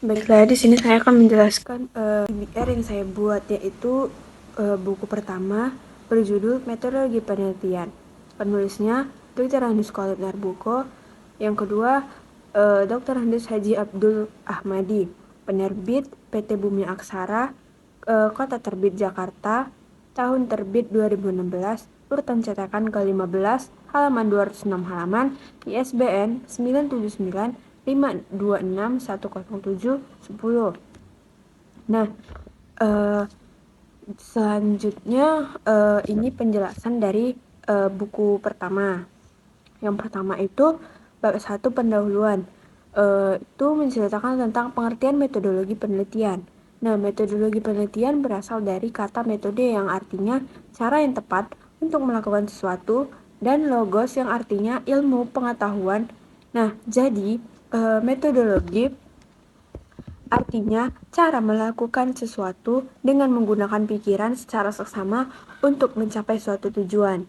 Baiklah, di sini saya akan menjelaskan BR yang saya buat, yaitu buku pertama berjudul Metodologi Penelitian. Penulisnya Dr. Andus Khalid Narbuko. Yang kedua, Dr. Andus Haji Abdul Ahmadi. Penerbit PT Bumi Aksara, Kota Terbit Jakarta, tahun terbit 2016, urutan cetakan ke-15, halaman 206 halaman, ISBN 979 526 107 10. Nah, eh, selanjutnya ini penjelasan dari buku pertama. Yang pertama itu bab 1 pendahuluan. Itu menceritakan tentang pengertian metodologi penelitian. Nah, metodologi penelitian berasal dari kata metode yang artinya cara yang tepat untuk melakukan sesuatu dan logos yang artinya ilmu pengetahuan. Nah, jadi metodologi artinya cara melakukan sesuatu dengan menggunakan pikiran secara seksama untuk mencapai suatu tujuan.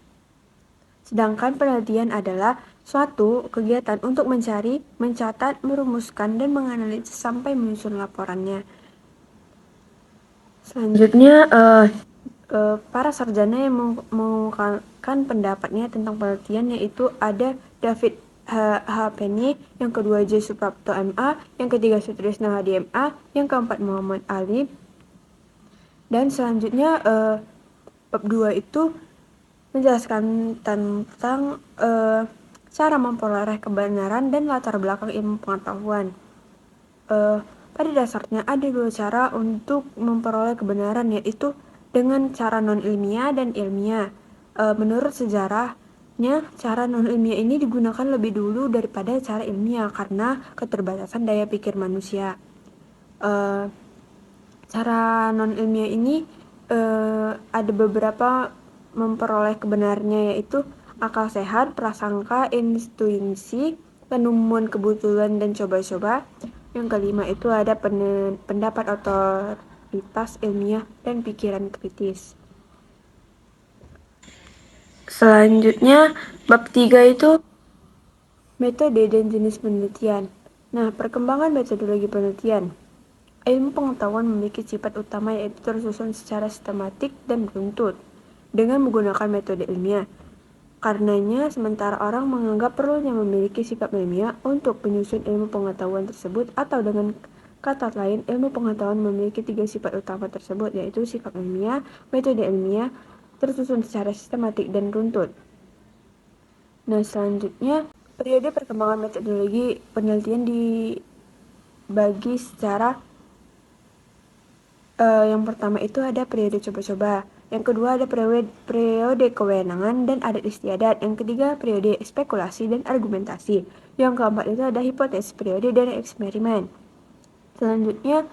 Sedangkan penelitian adalah suatu kegiatan untuk mencari, mencatat, merumuskan, dan menganalisis sampai menyusun laporannya. Selanjutnya, para sarjana yang mengungkapkan pendapatnya tentang penelitian, yaitu ada David H. Penny, yang kedua J. Suprapto MA, yang ketiga Sutrisno Hadi MA, yang keempat Muhammad Ali. Dan selanjutnya bab 2 itu menjelaskan tentang cara memperoleh kebenaran dan latar belakang ilmu pengetahuan. Pada dasarnya ada dua cara untuk memperoleh kebenaran, yaitu dengan cara non-ilmiah dan ilmiah. Menurut sejarahnya, cara non-ilmiah ini digunakan lebih dulu daripada cara ilmiah karena keterbatasan daya pikir manusia. Cara non-ilmiah ini ada beberapa memperoleh kebenarannya, yaitu akal sehat, prasangka, intuisi, penemuan kebetulan, dan coba-coba. Yang kelima itu ada pendapat otoritas ilmiah dan pikiran kritis. Selanjutnya, bab 3 itu metode dan jenis penelitian. Nah, perkembangan metodologi penelitian. Ilmu pengetahuan memiliki sifat utama, yaitu tersusun secara sistematik dan beruntut dengan menggunakan metode ilmiah. Karenanya, sementara orang menganggap perlunya memiliki sikap ilmiah untuk menyusun ilmu pengetahuan tersebut, atau dengan kata lain, ilmu pengetahuan memiliki 3 sifat utama tersebut, yaitu sikap ilmiah, metode ilmiah, tersusun secara sistematik dan runtut. Nah, selanjutnya, periode perkembangan metodologi penelitian dibagi secara yang pertama itu ada periode coba-coba. Yang kedua ada periode kewenangan dan adat istiadat. Yang ketiga periode spekulasi dan argumentasi. Yang keempat itu ada hipotesis periode dan eksperimen. Selanjutnya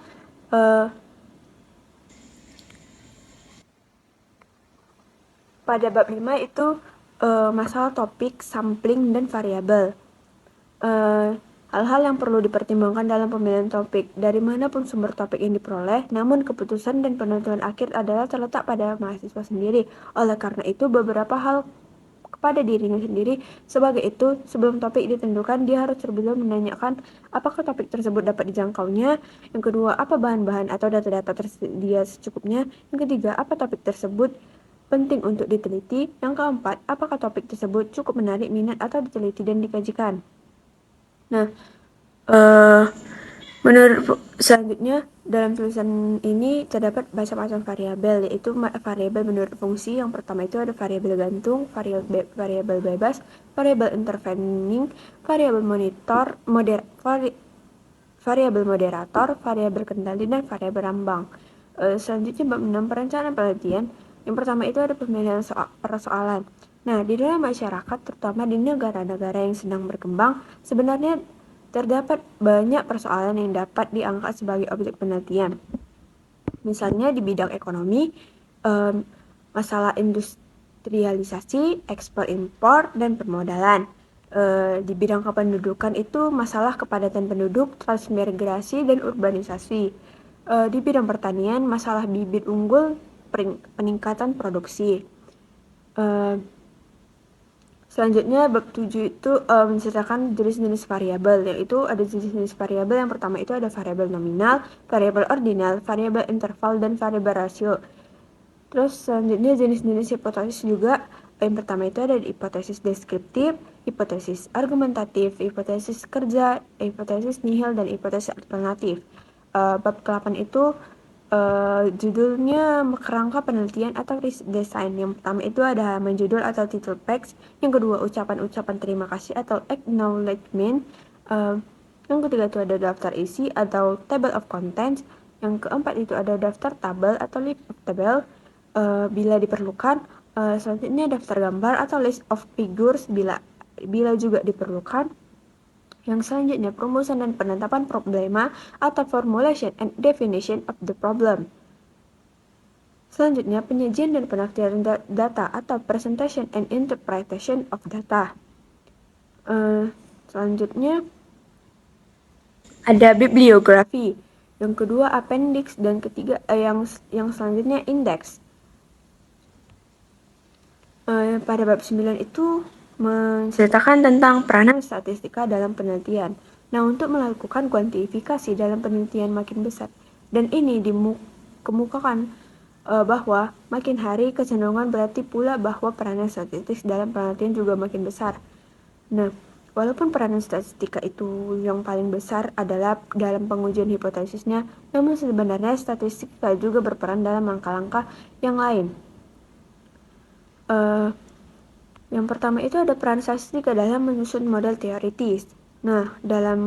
pada bab 5 itu masalah topik, sampling, dan variabel. Hal-hal yang perlu dipertimbangkan dalam pemilihan topik. Dari manapun sumber topik yang diperoleh, namun keputusan dan penentuan akhir adalah terletak pada mahasiswa sendiri. Oleh karena itu, beberapa hal kepada dirinya sendiri. Sebagai itu, sebelum topik ditentukan, dia harus terlebih dahulu menanyakan apakah topik tersebut dapat dijangkaunya. Yang kedua, apa bahan-bahan atau data-data tersedia secukupnya. Yang ketiga, apa topik tersebut penting untuk diteliti. Yang keempat, apakah topik tersebut cukup menarik minat atau diteliti dan dikajikan. Nah, menurut selanjutnya dalam tulisan ini terdapat macam-macam variabel, yaitu variabel menurut fungsi. Yang pertama itu ada variabel gantung, variabel bebas, variabel intervening, variabel variabel moderator, variabel kendali, dan variabel rambang. Selanjutnya bab 6 perencanaan penelitian. Yang pertama itu ada pemilihan persoalan. Nah, di dalam masyarakat, terutama di negara-negara yang sedang berkembang, sebenarnya terdapat banyak persoalan yang dapat diangkat sebagai objek penelitian. Misalnya di bidang ekonomi, masalah industrialisasi, ekspor impor, dan permodalan. Di bidang kependudukan itu masalah kepadatan penduduk, transmigrasi, dan urbanisasi. Di bidang pertanian, masalah bibit unggul, peningkatan produksi. Selanjutnya bab 7 itu menceritakan jenis-jenis variabel, yaitu ada jenis-jenis variabel. Yang pertama itu ada variabel nominal, variabel ordinal, variabel interval, dan variabel rasio. Terus selanjutnya jenis-jenis hipotesis juga. Yang pertama itu ada hipotesis deskriptif, hipotesis argumentatif, hipotesis kerja, hipotesis nihil, dan hipotesis alternatif. Bab ke-8 itu judulnya kerangka penelitian atau risk design. Yang pertama itu ada halaman judul atau title text. Yang kedua ucapan-ucapan terima kasih atau acknowledgement. Yang ketiga itu ada daftar isi atau table of contents. Yang keempat itu ada daftar tabel atau list of table bila diperlukan. Selanjutnya daftar gambar atau list of figures bila juga diperlukan. Yang selanjutnya perumusan dan penetapan problema atau formulation and definition of the problem. Selanjutnya penyajian dan penafsiran data atau presentation and interpretation of data. Selanjutnya ada bibliografi. Yang kedua appendix, dan ketiga yang selanjutnya index. Pada bab 9 itu menceritakan tentang peranan statistika dalam penelitian. Nah, untuk melakukan kuantifikasi dalam penelitian makin besar, dan ini dikemukakan bahwa makin hari kecenderungan berarti pula bahwa peranan statistik dalam penelitian juga makin besar. Nah, walaupun peranan statistika itu yang paling besar adalah dalam pengujian hipotesisnya, namun sebenarnya statistika juga berperan dalam langkah-langkah yang lain. Yang pertama itu ada peran statistika dalam menyusun model teoritis. Nah, dalam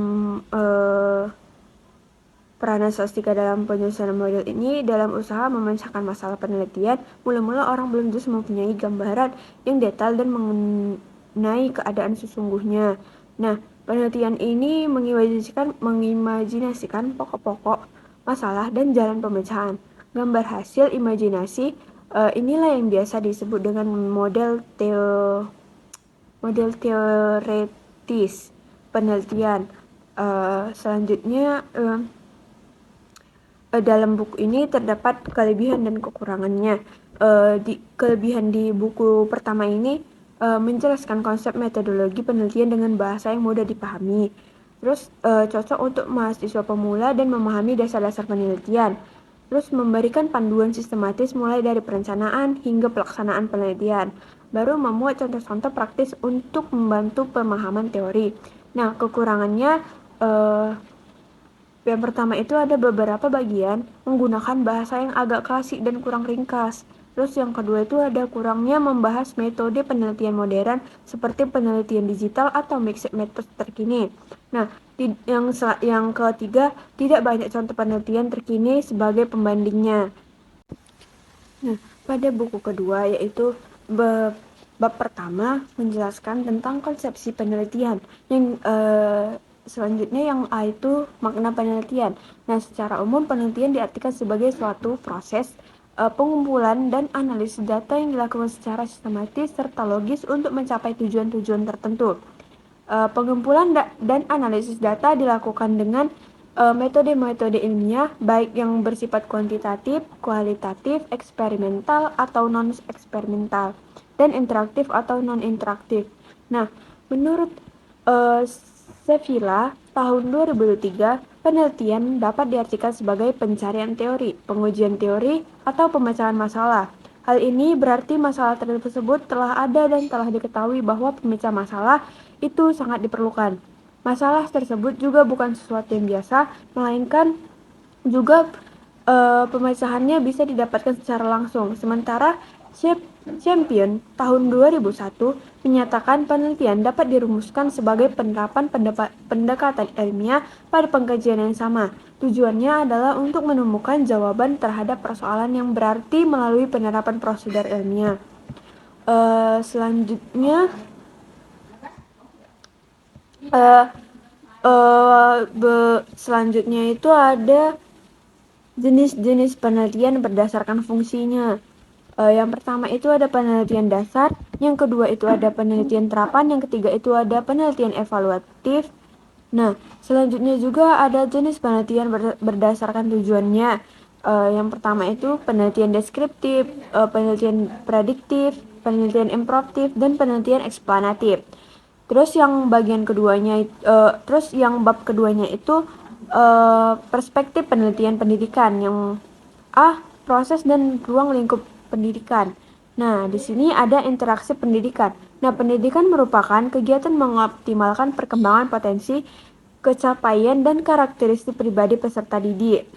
peranan statistika dalam penyusunan model ini dalam usaha memecahkan masalah penelitian, mula-mula orang belum justru mempunyai gambaran yang detail dan mengenai keadaan sesungguhnya. Nah, penelitian ini mengimajinasikan pokok-pokok masalah dan jalan pemecahan. Gambar hasil imajinasi inilah yang biasa disebut dengan model teoretis penelitian. Selanjutnya dalam buku ini terdapat kelebihan dan kekurangannya. Kelebihan di buku pertama ini menjelaskan konsep metodologi penelitian dengan bahasa yang mudah dipahami. Terus cocok untuk mahasiswa pemula dan memahami dasar-dasar penelitian. Terus memberikan panduan sistematis mulai dari perencanaan hingga pelaksanaan penelitian. Baru memuat contoh-contoh praktis untuk membantu pemahaman teori. Nah, kekurangannya yang pertama itu ada beberapa bagian menggunakan bahasa yang agak klasik dan kurang ringkas. Terus yang kedua itu ada kurangnya membahas metode penelitian modern seperti penelitian digital atau mixed methods terkini. Nah, yang ketiga tidak banyak contoh penelitian terkini sebagai pembandingnya. Nah, pada buku kedua yaitu bab pertama menjelaskan tentang konsepsi penelitian. Yang selanjutnya yang A itu makna penelitian. Nah, secara umum penelitian diartikan sebagai suatu proses pengumpulan dan analisis data yang dilakukan secara sistematis serta logis untuk mencapai tujuan-tujuan tertentu. Pengumpulan dan analisis data dilakukan dengan metode-metode ilmiah, baik yang bersifat kuantitatif, kualitatif, eksperimental atau non-eksperimental, dan interaktif atau non-interaktif. Nah, menurut Sevilla tahun 2003, penelitian dapat diartikan sebagai pencarian teori, pengujian teori, atau pemecahan masalah. Hal ini berarti masalah tersebut telah ada dan telah diketahui bahwa pemecah masalah itu sangat diperlukan. Masalah tersebut juga bukan sesuatu yang biasa, melainkan juga pemecahannya bisa didapatkan secara langsung. Sementara Champion tahun 2001 menyatakan penelitian dapat dirumuskan sebagai penerapan pendekatan ilmiah pada pengkajian yang sama. Tujuannya adalah untuk menemukan jawaban terhadap persoalan yang berarti melalui penerapan prosedur ilmiah. Selanjutnya selanjutnya itu ada jenis-jenis penelitian berdasarkan fungsinya. Yang pertama itu ada penelitian dasar, yang kedua itu ada penelitian terapan, yang ketiga itu ada penelitian evaluatif. Nah, selanjutnya juga ada jenis penelitian berdasarkan tujuannya. Yang pertama itu penelitian deskriptif, penelitian prediktif, penelitian imperatif, dan penelitian eksplanatif. Terus yang bab keduanya itu perspektif penelitian pendidikan, yang proses dan ruang lingkup pendidikan. Nah, di sini ada interaksi pendidikan. Nah, pendidikan merupakan kegiatan mengoptimalkan perkembangan potensi, capaian, dan karakteristik pribadi peserta didik.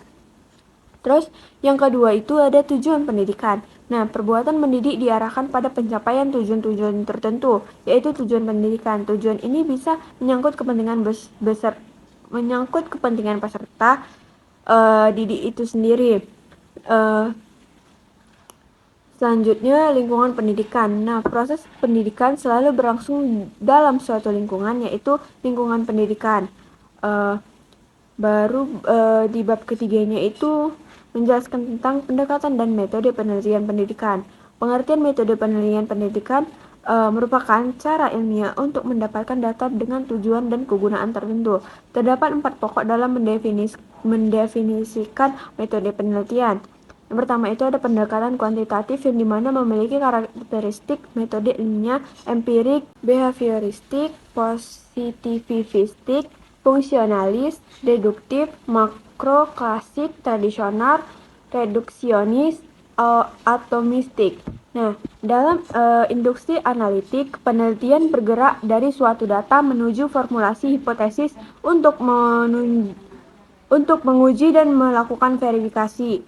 Terus yang kedua itu ada tujuan pendidikan. Nah, perbuatan mendidik diarahkan pada pencapaian tujuan-tujuan tertentu, yaitu tujuan pendidikan. Tujuan ini bisa menyangkut kepentingan peserta didik itu sendiri. Selanjutnya, lingkungan pendidikan. Nah, proses pendidikan selalu berlangsung dalam suatu lingkungan, yaitu lingkungan pendidikan. Di bab ketiganya itu menjelaskan tentang pendekatan dan metode penelitian pendidikan. Pengertian metode penelitian pendidikan merupakan cara ilmiah untuk mendapatkan data dengan tujuan dan kegunaan tertentu. Terdapat 4 pokok dalam mendefinisikan metode penelitian. Yang pertama itu ada pendekatan kuantitatif, yang dimana memiliki karakteristik metode ilmiah, empirik, behavioristik, positivistik, fungsionalis, deduktif, makro, klasik, tradisional, reduksionis, atomistik. Nah, dalam induksi analitik, penelitian bergerak dari suatu data menuju formulasi hipotesis untuk menguji dan melakukan verifikasi.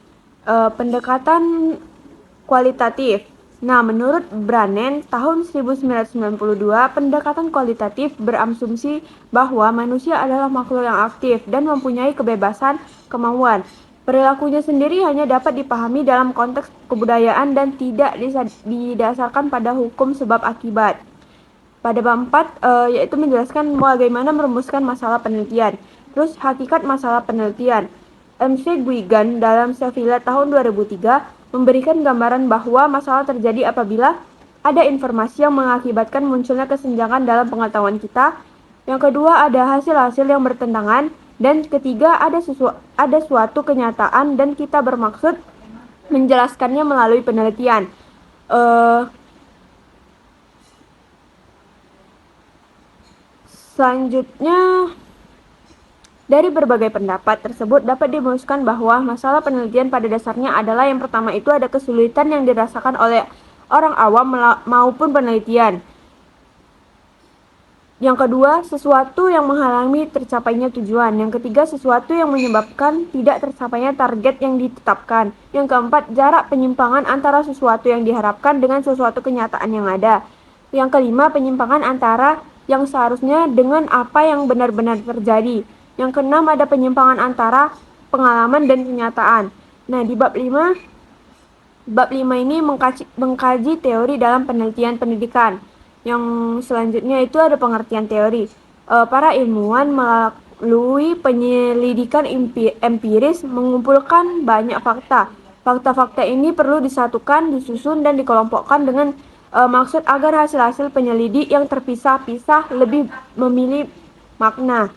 Pendekatan kualitatif. Nah, menurut Brannen tahun 1992, pendekatan kualitatif berasumsi bahwa manusia adalah makhluk yang aktif dan mempunyai kebebasan kemauan. Perilakunya sendiri hanya dapat dipahami dalam konteks kebudayaan dan tidak didasarkan pada hukum sebab akibat. Pada bab 4 yaitu menjelaskan bagaimana merumuskan masalah penelitian. Terus hakikat masalah penelitian. MC Guigan dalam Sevilla tahun 2003 memberikan gambaran bahwa masalah terjadi apabila ada informasi yang mengakibatkan munculnya kesenjangan dalam pengetahuan kita. Yang kedua, ada hasil-hasil yang bertentangan. Dan ketiga, ada suatu kenyataan dan kita bermaksud menjelaskannya melalui penelitian. Selanjutnya, dari berbagai pendapat tersebut dapat dirumuskan bahwa masalah penelitian pada dasarnya adalah yang pertama itu ada kesulitan yang dirasakan oleh orang awam maupun penelitian. Yang kedua, sesuatu yang menghalangi tercapainya tujuan. Yang ketiga, sesuatu yang menyebabkan tidak tercapainya target yang ditetapkan. Yang keempat, jarak penyimpangan antara sesuatu yang diharapkan dengan sesuatu kenyataan yang ada. Yang kelima, penyimpangan antara yang seharusnya dengan apa yang benar-benar terjadi. Yang keenam, ada penyimpangan antara pengalaman dan kenyataan. Nah, di bab 5 ini mengkaji teori dalam penelitian pendidikan. Yang selanjutnya itu ada pengertian teori. Para ilmuwan melalui penyelidikan empiris mengumpulkan banyak fakta. Fakta-fakta ini perlu disatukan, disusun, dan dikelompokkan dengan maksud agar hasil-hasil penyelidik yang terpisah-pisah lebih memilih makna.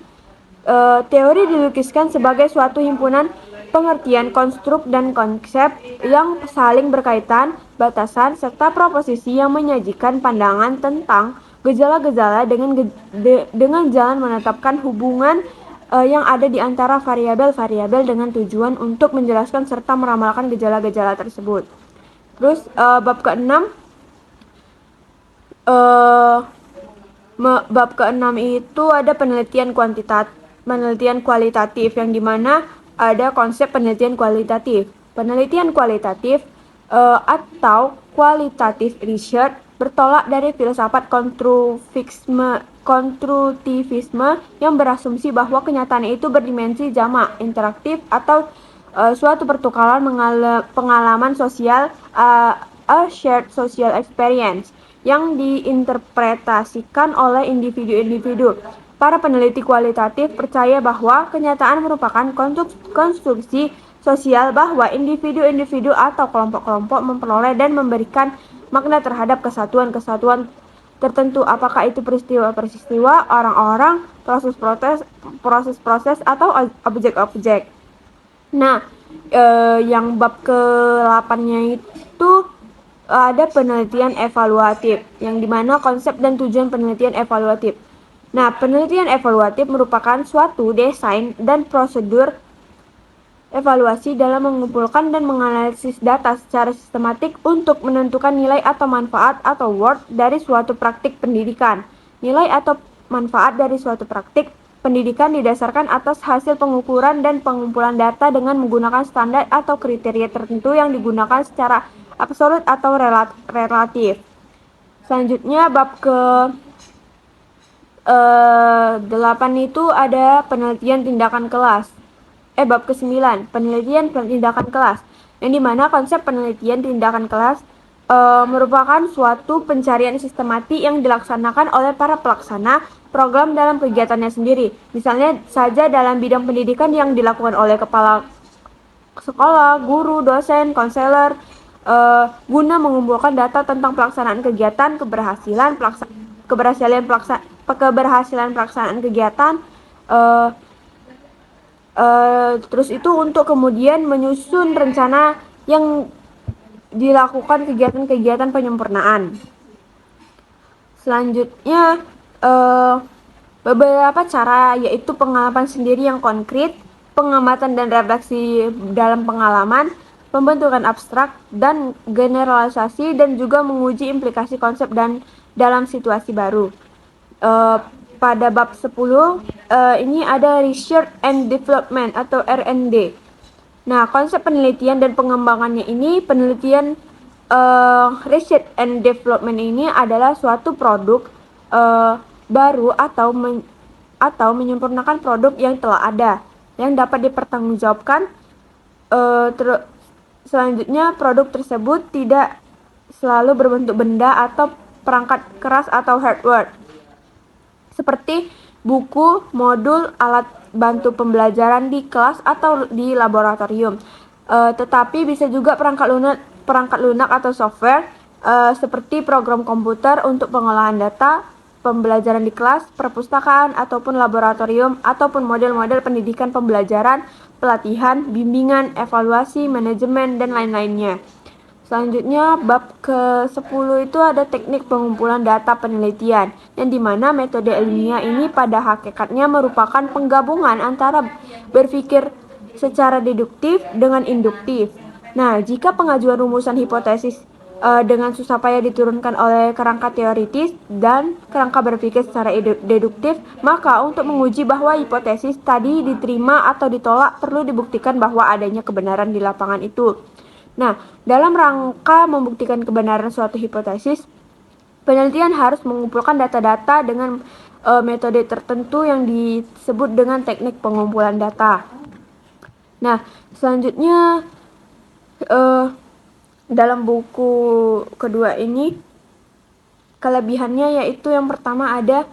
Teori dilukiskan sebagai suatu himpunan pengertian, konstruk, dan konsep yang saling berkaitan, batasan, serta proposisi yang menyajikan pandangan tentang gejala-gejala dengan jalan menetapkan hubungan yang ada di antara variabel-variabel dengan tujuan untuk menjelaskan serta meramalkan gejala-gejala tersebut. Terus bab ke-6 itu ada penelitian kualitatif, yang dimana ada konsep penelitian kualitatif. Penelitian kualitatif atau qualitative research bertolak dari filsafat konstruktivisme yang berasumsi bahwa kenyataan itu berdimensi jamak, interaktif, atau suatu pertukaran pengalaman sosial, a shared social experience, yang diinterpretasikan oleh individu-individu. Para peneliti kualitatif percaya bahwa kenyataan merupakan konstruksi sosial, bahwa individu-individu atau kelompok-kelompok memperoleh dan memberikan makna terhadap kesatuan-kesatuan tertentu, apakah itu peristiwa-peristiwa, orang-orang, proses-proses, atau objek-objek. Nah, yang bab ke-8-nya itu ada penelitian evaluatif, yang dimana konsep dan tujuan penelitian evaluatif. Nah, penelitian evaluatif merupakan suatu desain dan prosedur evaluasi dalam mengumpulkan dan menganalisis data secara sistematik untuk menentukan nilai atau manfaat atau worth dari suatu praktik pendidikan. Nilai atau manfaat dari suatu praktik pendidikan didasarkan atas hasil pengukuran dan pengumpulan data dengan menggunakan standar atau kriteria tertentu yang digunakan secara absolut atau relatif. Selanjutnya bab ke 8 itu ada penelitian tindakan kelas. Bab ke-9, penelitian tindakan kelas. Yang dimana konsep penelitian tindakan kelas merupakan suatu pencarian sistematik yang dilaksanakan oleh para pelaksana program dalam kegiatannya sendiri. Misalnya saja dalam bidang pendidikan yang dilakukan oleh kepala sekolah, guru, dosen, konselor, guna mengumpulkan data tentang pelaksanaan kegiatan, keberhasilan pelaksanaan kegiatan, terus itu untuk kemudian menyusun rencana yang dilakukan kegiatan-kegiatan penyempurnaan. Selanjutnya beberapa cara, yaitu pengalaman sendiri yang konkret, pengamatan dan refleksi dalam pengalaman, pembentukan abstrak dan generalisasi, dan juga menguji implikasi konsep dan dalam situasi baru. Pada bab 10 ini ada research and development atau R&D. Nah, konsep penelitian dan pengembangannya ini, penelitian research and development ini adalah suatu produk baru atau menyempurnakan produk yang telah ada yang dapat dipertanggungjawabkan. Selanjutnya, produk tersebut tidak selalu berbentuk benda atau perangkat keras atau hardware, seperti buku, modul, alat bantu pembelajaran di kelas atau di laboratorium. Tetapi bisa juga perangkat lunak atau software, seperti program komputer untuk pengolahan data, pembelajaran di kelas, perpustakaan, ataupun laboratorium, ataupun model-model pendidikan pembelajaran, pelatihan, bimbingan, evaluasi, manajemen, dan lain-lainnya. Selanjutnya, bab ke-10 itu ada teknik pengumpulan data penelitian, yang dimana metode ilmiah ini pada hakikatnya merupakan penggabungan antara berpikir secara deduktif dengan induktif. Nah, jika pengajuan rumusan hipotesis dengan susah payah diturunkan oleh kerangka teoritis dan kerangka berpikir secara deduktif, maka untuk menguji bahwa hipotesis tadi diterima atau ditolak perlu dibuktikan bahwa adanya kebenaran di lapangan itu. Nah, dalam rangka membuktikan kebenaran suatu hipotesis, penelitian harus mengumpulkan data-data dengan metode tertentu yang disebut dengan teknik pengumpulan data. Nah, selanjutnya dalam buku kedua ini, kelebihannya yaitu yang pertama ada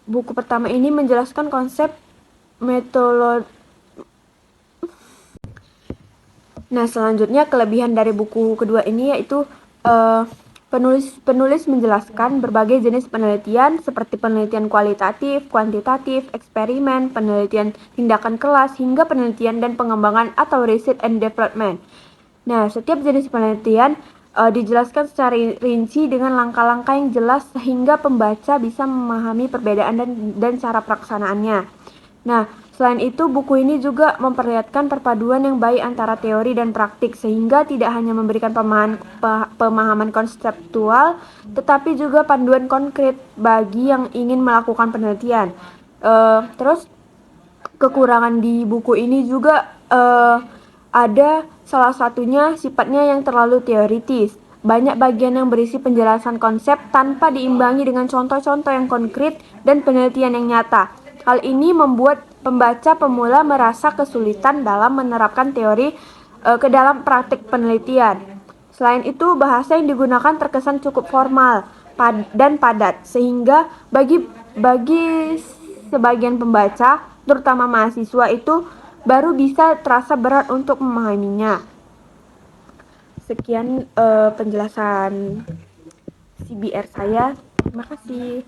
buku pertama ini menjelaskan konsep metodologi. Nah, selanjutnya kelebihan dari buku kedua ini yaitu penulis menjelaskan berbagai jenis penelitian seperti penelitian kualitatif, kuantitatif, eksperimen, penelitian tindakan kelas, hingga penelitian dan pengembangan atau research and development. Nah, setiap jenis penelitian dijelaskan secara rinci dengan langkah-langkah yang jelas sehingga pembaca bisa memahami perbedaan dan cara pelaksanaannya. Nah, selain itu, buku ini juga memperlihatkan perpaduan yang baik antara teori dan praktik, sehingga tidak hanya memberikan pemahaman konseptual, tetapi juga panduan konkret bagi yang ingin melakukan penelitian. Terus, kekurangan di buku ini juga ada salah satunya sifatnya yang terlalu teoritis. Banyak bagian yang berisi penjelasan konsep tanpa diimbangi dengan contoh-contoh yang konkret dan penelitian yang nyata. Hal ini membuat pembaca pemula merasa kesulitan dalam menerapkan teori ke dalam praktik penelitian. Selain itu, bahasa yang digunakan terkesan cukup formal dan padat, sehingga bagi sebagian pembaca, terutama mahasiswa, itu baru bisa terasa berat untuk memahaminya. Sekian penjelasan CBR saya. Terima kasih.